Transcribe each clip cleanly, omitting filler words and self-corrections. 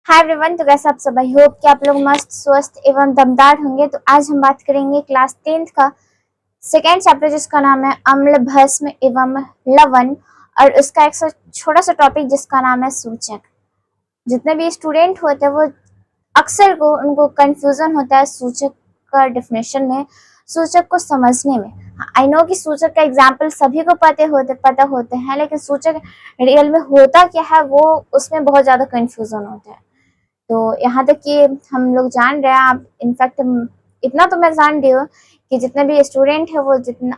Hi everyone. तो कैसे आप सब? आई होप कि आप लोग मस्त स्वस्थ एवं दमदार होंगे। तो आज हम बात करेंगे क्लास 10th का सेकेंड चैप्टर जिसका नाम है अम्ल भस्म एवं लवण, और उसका एक छोटा सा टॉपिक जिसका नाम है सूचक। जितने भी स्टूडेंट होते हैं वो अक्सर को उनको कंफ्यूजन होता है सूचक का डेफिनेशन में, सूचक को समझने में। आई नो कि सूचक का एग्जाम्पल सभी को पता होते हैं, लेकिन सूचक रियल में होता क्या है वो उसमें बहुत ज्यादा कंफ्यूजन होता है। तो यहाँ तक कि हम लोग जान रहे हैं, आप इनफैक्ट इतना तो मैं जान रही हूँ कि जितने भी स्टूडेंट है वो जितना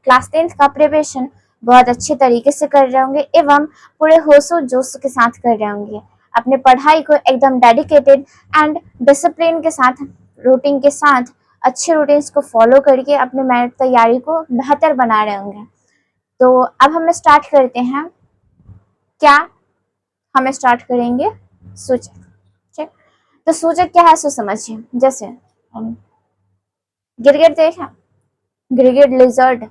क्लास 10th का प्रिपरेशन बहुत अच्छे तरीके से कर रहे होंगे एवं पूरे होशो जोश के साथ कर रहे होंगे। अपने पढ़ाई को एकदम डेडिकेटेड एंड डिसिप्लिन के साथ, रूटीन के साथ, अच्छे रूटीन्स को फॉलो करके अपने मेहनत तैयारी को बेहतर बना रहे होंगे। तो अब हम स्टार्ट करते हैं। क्या हम स्टार्ट करेंगे? सूचक। ठीक, तो सूचक क्या है सो समझिए। जैसे गिरगिट देखा, गिरगिट लिजर्ड।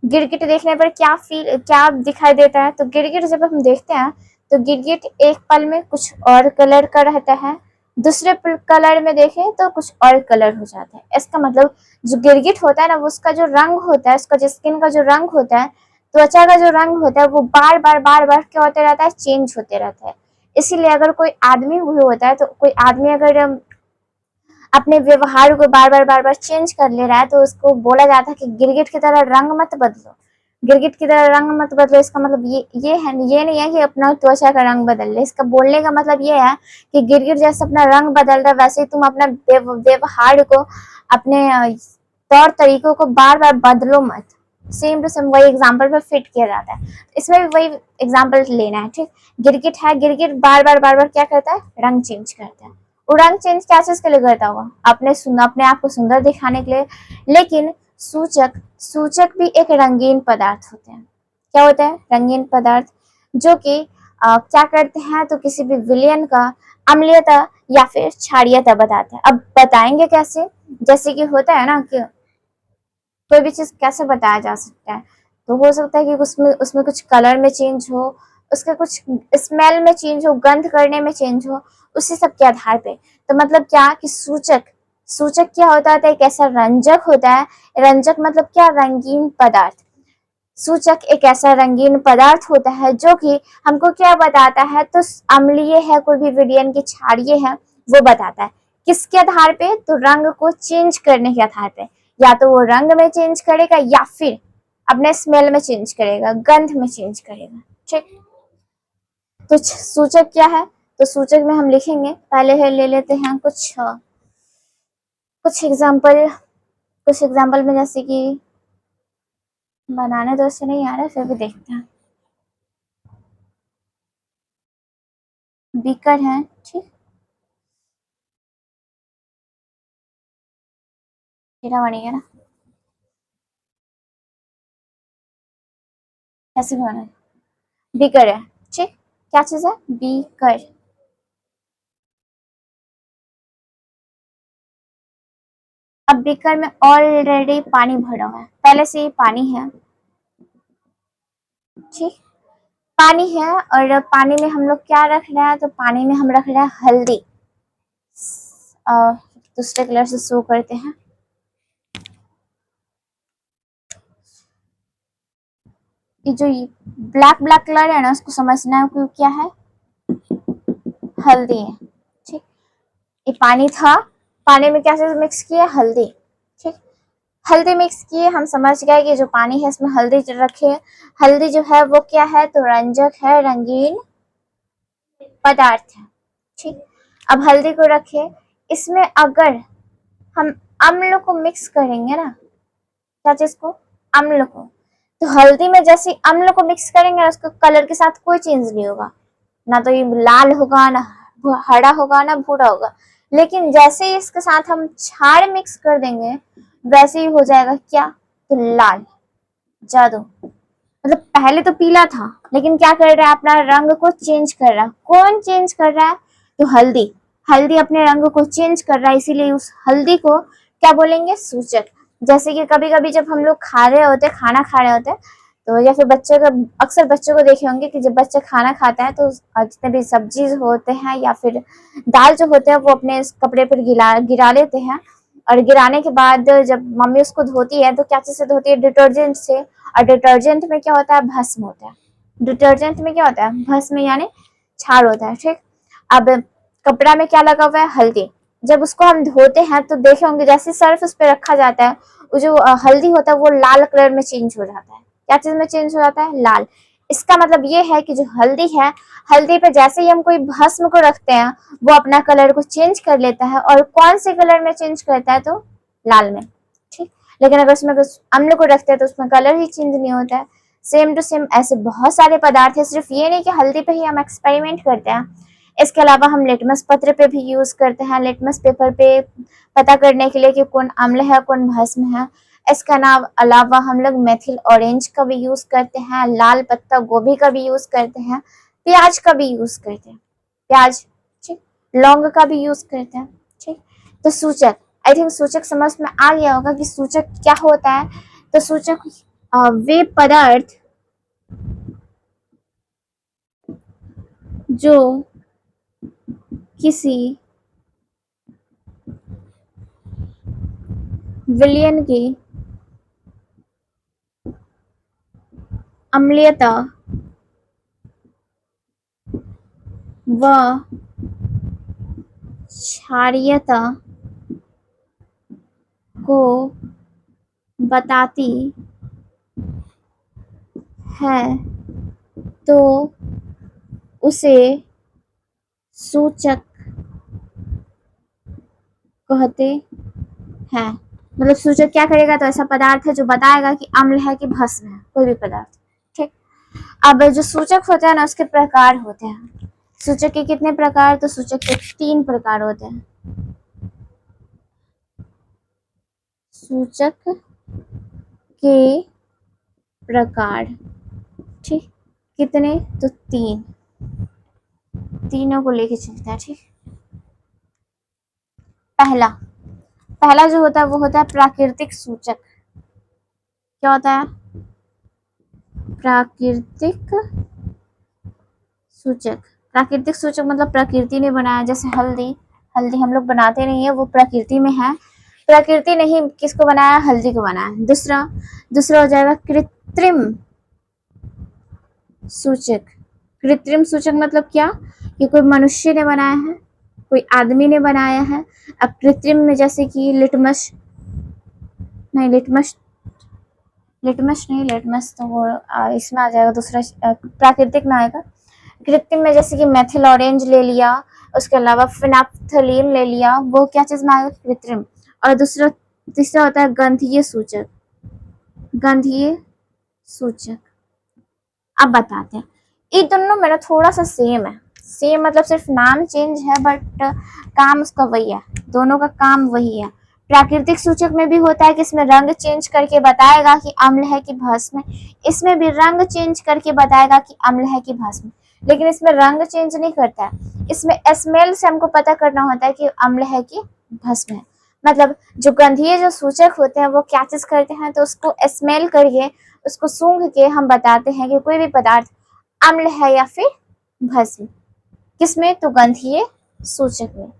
गिरगिट देखने पर क्या दिखाई देता है? तो गिरगिट जब हम देखते हैं तो गिरगिट एक पल में कुछ और कलर का रहता है, दूसरे कलर में देखें तो कुछ और कलर हो जाता है। इसका मतलब जो गिरगिट होता है ना, वो उसका जो रंग होता है, उसका जो स्किन का जो रंग होता है, त्वचा का जो रंग होता है, वो बार बार क्या होते रहता है? चेंज होते रहता है। इसीलिए अगर कोई आदमी होता है, तो कोई आदमी अगर अपने व्यवहार को बार बार चेंज कर ले रहा है तो उसको बोला जाता है कि गिरगिट की तरह रंग मत बदलो। गिरगिट की तरह रंग मत बदलो, इसका मतलब ये नहीं है कि अपना त्वचा का रंग बदल ले। इसका बोलने का मतलब ये है कि गिरगिट जैसे अपना रंग बदल रहा है, वैसे ही तुम अपना व्यवहार को, अपने तौर तरीकों को बार बार बदलो मत। सेम टू सेम वही एग्जाम्पल पर फिट किया जाता है। इसमें भी वही एग्जाम्पल लेना है। ठीक, गिरगिट है, गिरगिट बार बार क्या करता है? रंग चेंज करता है। वो रंग चेंज क्या चीज के लिए करता होगा? अपने आप को सुंदर दिखाने के लिए। लेकिन सूचक भी एक रंगीन पदार्थ होते हैं। क्या होता है? रंगीन पदार्थ, जो कि क्या करते हैं? तो किसी भी विलयन का अम्लीयता या फिर क्षारीयता बताते हैं। अब बताएंगे कैसे? जैसे कि होता है ना कि कोई भी चीज कैसे बताया जा सकता है, तो हो सकता है कि उसमें उसमें कुछ कलर में चेंज हो, उसके कुछ स्मेल में चेंज हो, गंध करने में चेंज हो, उसी सब के आधार पे। तो मतलब क्या कि सूचक क्या होता है? एक ऐसा रंजक होता है। रंजक मतलब क्या? रंगीन पदार्थ। सूचक एक ऐसा रंगीन पदार्थ होता है जो कि हमको क्या बताता है? तो अम्लीय है, कोई भी विलयन की क्षारीय है, वो बताता है। किसके आधार पे? तो रंग को चेंज करने के आधार पे। या तो वो रंग में चेंज करेगा या फिर अपने स्मेल में चेंज करेगा, गंध में चेंज करेगा। ठीक, तो सूचक क्या है? तो सूचक में हम लिखेंगे, पहले है ले लेते हैं कुछ एग्जाम्पल में, जैसे कि बनाने तो उससे नहीं आ रहा है, फिर भी देखते हैं। बीकर है। ठीक, हीरा बनेगा ना? कैसे बना है? बीकर है। ठीक, क्या चीज है? बीकर। अब बीकर में ऑलरेडी पानी भरा हुआ है, पहले से ही पानी है। ठीक, पानी है, और पानी में हम लोग क्या रख रहे हैं? तो पानी में हम रख रहे हैं हल्दी। दूसरे कलर से शो करते हैं। ये जो ब्लैक कलर है ना, उसको समझना है कि क्या है? हल्दी है। ठीक, ये पानी था, पानी में क्या चीज मिक्स किया? हल्दी। ठीक, हल्दी मिक्स किए, हम समझ गए कि जो पानी है इसमें हल्दी रखे। हल्दी जो है वो क्या है? तो रंजक है, रंगीन पदार्थ है। ठीक, अब हल्दी को रखे, इसमें अगर हम अम्ल को मिक्स करेंगे ना, क्या चीज को? अम्ल को। तो हल्दी में जैसे अम्ल को मिक्स करेंगे, उसको कलर के साथ कोई चेंज नहीं होगा, ना तो ये लाल होगा, ना हरा होगा, ना भूरा होगा। लेकिन जैसे ही इसके साथ हम क्षार मिक्स कर देंगे, वैसे ही हो जाएगा क्या? तो लाल। जादू। मतलब पहले तो पीला था, लेकिन क्या कर रहा है? अपना रंग को चेंज कर रहा है। कौन चेंज कर रहा है? तो हल्दी। हल्दी अपने रंग को चेंज कर रहा है, इसीलिए उस हल्दी को क्या बोलेंगे? सूचक। जैसे कि कभी कभी जब हम लोग खा रहे होते, खाना खा रहे होते, तो या फिर बच्चे का, अक्सर बच्चों को देखे होंगे कि जब बच्चा खाना खाता है तो जितने भी सब्जी होते हैं या फिर दाल जो होते हैं वो अपने कपड़े पर गिरा लेते हैं, और गिराने के बाद जब मम्मी उसको धोती है तो क्या चीज से धोती है, डिटर्जेंट से। और डिटर्जेंट में क्या होता है, भस्म होता है। डिटर्जेंट में क्या होता है, भस्म यानी क्षार होता है, ठीक। अब कपड़ा में क्या लगा हुआ है, हल्दी। जब उसको हम धोते हैं तो देखे होंगे जैसे सर्फ उस पर रखा जाता है, वो जो हल्दी होता है वो लाल कलर में चेंज हो जाता है। क्या चीज में चेंज हो जाता है, लाल। इसका मतलब ये है कि जो हल्दी है, हल्दी पे जैसे ही हम कोई भस्म को रखते हैं वो अपना कलर को चेंज कर लेता है, और कौन से कलर में चेंज करता है, तो लाल में, ठीक। लेकिन अगर उसमें कुछ अम्ल को रखते हैं तो उसमें कलर ही चेंज नहीं होता है। सेम टू सेम ऐसे बहुत सारे पदार्थ है, सिर्फ ये नहीं कि हल्दी पे ही हम एक्सपेरिमेंट करते हैं। इसके अलावा हम लिटमस पत्र पे भी यूज करते हैं, लिटमस पेपर पे पता करने के लिए कि कौन अम्ल है कौन भस्म है। इसका नाम अलावा हम लोग मेथिल ऑरेंज का भी यूज करते हैं, लाल पत्ता गोभी का भी यूज करते हैं, प्याज का भी यूज करते हैं, प्याज, ठीक। लौंग का भी यूज करते हैं, ठीक। तो सूचक, आई थिंक सूचक समझ में आ गया होगा कि सूचक क्या होता है। तो सूचक वे पदार्थ जो किसी विलयन की अम्लीयता व क्षारीयता को बताती है तो उसे सूचक कहते हैं। मतलब सूचक क्या करेगा, तो ऐसा पदार्थ है जो बताएगा कि अम्ल है कि भस्म है, कोई भी पदार्थ, ठीक। अब जो सूचक होता है ना उसके प्रकार होते हैं। सूचक के कितने प्रकार, तो सूचक के 3 प्रकार होते हैं। सूचक के प्रकार, ठीक। कितने, तो 3, तीनों को लेके चलता है, ठीक। पहला पहला जो होता है वो होता है प्राकृतिक सूचक। क्या होता है, प्राकृतिक सूचक। प्राकृतिक सूचक मतलब प्रकृति ने बनाया, जैसे हल्दी, हल्दी हम लोग बनाते नहीं है, वो प्रकृति में है। प्रकृति ने ही किसको बनाया, हल्दी को बनाया। दूसरा दूसरा हो जाएगा कृत्रिम सूचक। कृत्रिम सूचक मतलब क्या, कि कोई मनुष्य ने बनाया है, कोई आदमी ने बनाया है। अब कृत्रिम में जैसे कि लिटमस, नहीं लिटमस, लिटमस नहीं, लिटमस तो वो इसमें आ जाएगा, दूसरा प्राकृतिक में आएगा। कृत्रिम में जैसे कि मेथिल ऑरेंज ले लिया, उसके अलावा फिनाप्थलीन ले लिया, वो क्या चीज में आएगा, कृत्रिम। और दूसरा तीसरा होता है गंधीय सूचक। गंधीय सूचक, अब बताते हैं। ये दोनों मेरा थोड़ा सा सेम है, सेम मतलब सिर्फ नाम चेंज है बट काम उसका वही है, दोनों का काम वही है। प्राकृतिक सूचक में भी होता है कि इसमें रंग चेंज करके बताएगा कि अम्ल है कि भस्म है। इसमें भी रंग चेंज करके बताएगा कि अम्ल है कि भस्म, लेकिन इसमें रंग चेंज नहीं करता है, इसमें स्मेल से हमको पता करना होता है कि अम्ल है कि भस्म है। मतलब जो गंधीय जो सूचक होते हैं वो क्या चीज करते हैं, तो उसको स्मेल करके, उसको सूंघ के हम बताते हैं कि कोई भी पदार्थ अम्ल है या फिर भस्म, किसमें, तो गंधीय सूचक में।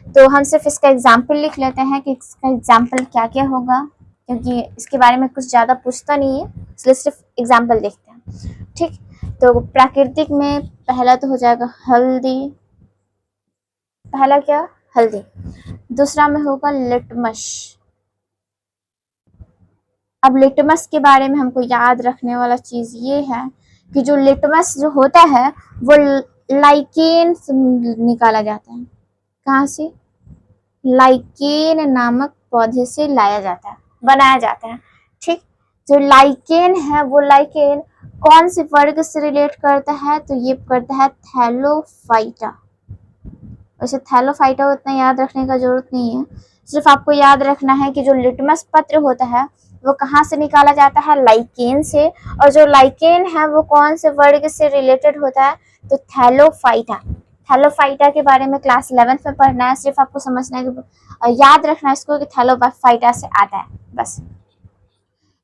तो हम सिर्फ इसका एग्जाम्पल लिख लेते हैं कि इसका एग्जाम्पल क्या क्या होगा, क्योंकि इसके बारे में कुछ ज्यादा पूछता नहीं है, इसलिए सिर्फ एग्जाम्पल देखते हैं, ठीक। तो प्राकृतिक में पहला तो हो जाएगा हल्दी, पहला क्या, हल्दी। दूसरा में होगा लिटमस। अब लिटमस के बारे में हमको याद रखने वाला चीज ये है कि जो लिटमस जो होता है वो लाइकेन से निकाला जाता है। कहाँ से, लाइकेन नामक पौधे से लाया जाता है, बनाया जाता है, ठीक। जो लाइकेन है वो लाइकेन कौन से वर्ग से रिलेट करता है, तो ये करता है थैलोफाइटा। वैसे थैलोफाइटा उतना याद रखने का जरूरत नहीं है, सिर्फ आपको याद रखना है कि जो लिटमस पत्र होता है वो कहाँ से निकाला जाता है, लाइकेन से। और जो लाइकेन है वो कौन से वर्ग से रिलेटेड होता है, तो थैलोफाइटा। थैलोफाइटा के बारे में क्लास 11th में पढ़ना है, सिर्फ आपको समझना है कि याद रखना है इसको कि थैलोफाइटा से आता है, बस।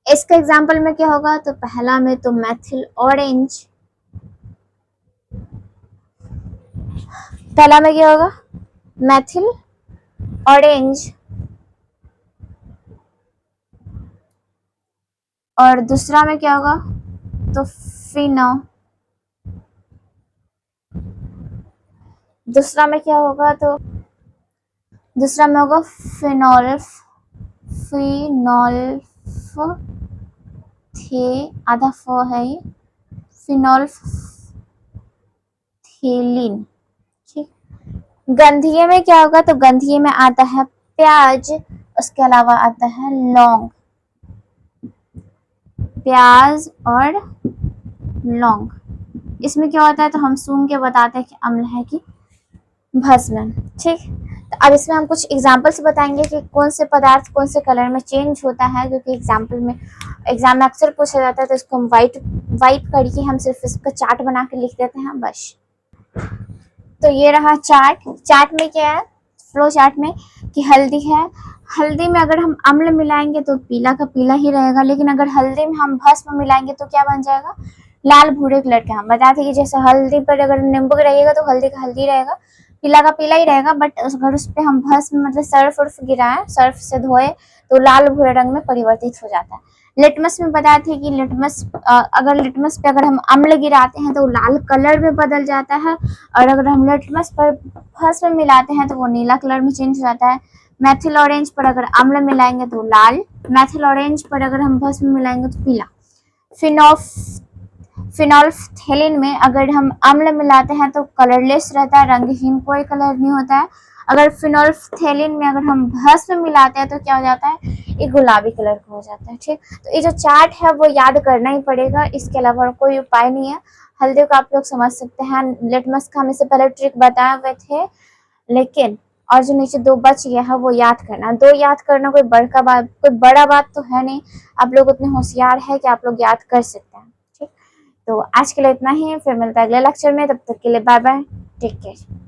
इसका एग्जाम्पल में क्या होगा, तो पहला में तो मैथिल ऑरेंज, पहला में क्या होगा, मैथिल ऑरेंज, और दूसरा में क्या होगा, तो फिनो, दूसरा में क्या होगा, तो दूसरा में होगा फिनोल्फ, फिनोल्फ थे, आधा फ है ये, फिनोल्फ थेलिन, ठीक। गंधिये में क्या होगा, तो गंधिये में आता है प्याज, उसके अलावा आता है लौंग, प्याज और लौंग। इसमें क्या होता है, तो हम सूंघ के बताते हैं कि अम्ल है कि भस्म, ठीक। तो अब इसमें हम कुछ एग्जाम्पल्स बताएंगे कि कौन से पदार्थ कौन से कलर में चेंज होता है, क्योंकि एग्जाम में अक्सर पूछा जाता है, तो इसको हम वाइट करके हम सिर्फ इसका चार्ट बना के लिख देते हैं बस। तो ये रहा चार्ट। चार्ट में क्या है, फ्लो चार्ट में, कि हल्दी है, हल्दी में अगर हम अम्ल मिलाएंगे तो पीला का पीला ही रहेगा, लेकिन अगर हल्दी में हम भस्म मिलाएंगे तो क्या बन जाएगा, लाल भूरे कलर का। हम बताते कि जैसे हल्दी पर अगर नींबू रहेगा तो हल्दी का हल्दी रहेगा, पीला का पीला ही रहेगा, बट अगर उस पर हम भस्म मतलब सर्फ उर्फ गिराएं, सर्फ से धोए, तो लाल भूरे रंग में परिवर्तित हो जाता है। लिटमस में बताते हैं कि लिटमस अगर लिटमस पे अगर हम अम्ल गिराते हैं तो लाल कलर में बदल जाता है, और अगर हम लिटमस पर भस्म मिलाते हैं तो वो नीला कलर में चेंज हो जाता है। मैथिल ऑरेंज पर अगर अम्ल मिलाएंगे तो लाल, मैथिल ऑरेंज पर अगर हम भस्म मिलाएंगे तो पीला। फिनोल्फथेलिन में अगर हम अम्ल मिलाते हैं तो कलरलेस रहता है, रंगहीन, कोई कलर नहीं होता है। अगर फिनोल्फथेलिन में अगर हम भस्म मिलाते हैं तो क्या हो जाता है, ये गुलाबी कलर का हो जाता है, ठीक। तो ये जो चार्ट है वो याद करना ही पड़ेगा, इसके अलावा कोई उपाय नहीं है। हल्दी को आप लोग समझ सकते हैं, लिटमस का हम इससे पहले ट्रिक बताए हुए थे, लेकिन और जो नीचे दो बच गया है वो याद करना। दो याद करना कोई बड़ा बात तो है नहीं, आप लोग उतने होशियार है कि आप लोग याद कर सकते हैं, ठीक। तो आज के लिए इतना ही, फिर मिलता है अगले लेक्चर में, तब तक के लिए बाय बाय, टेक केयर।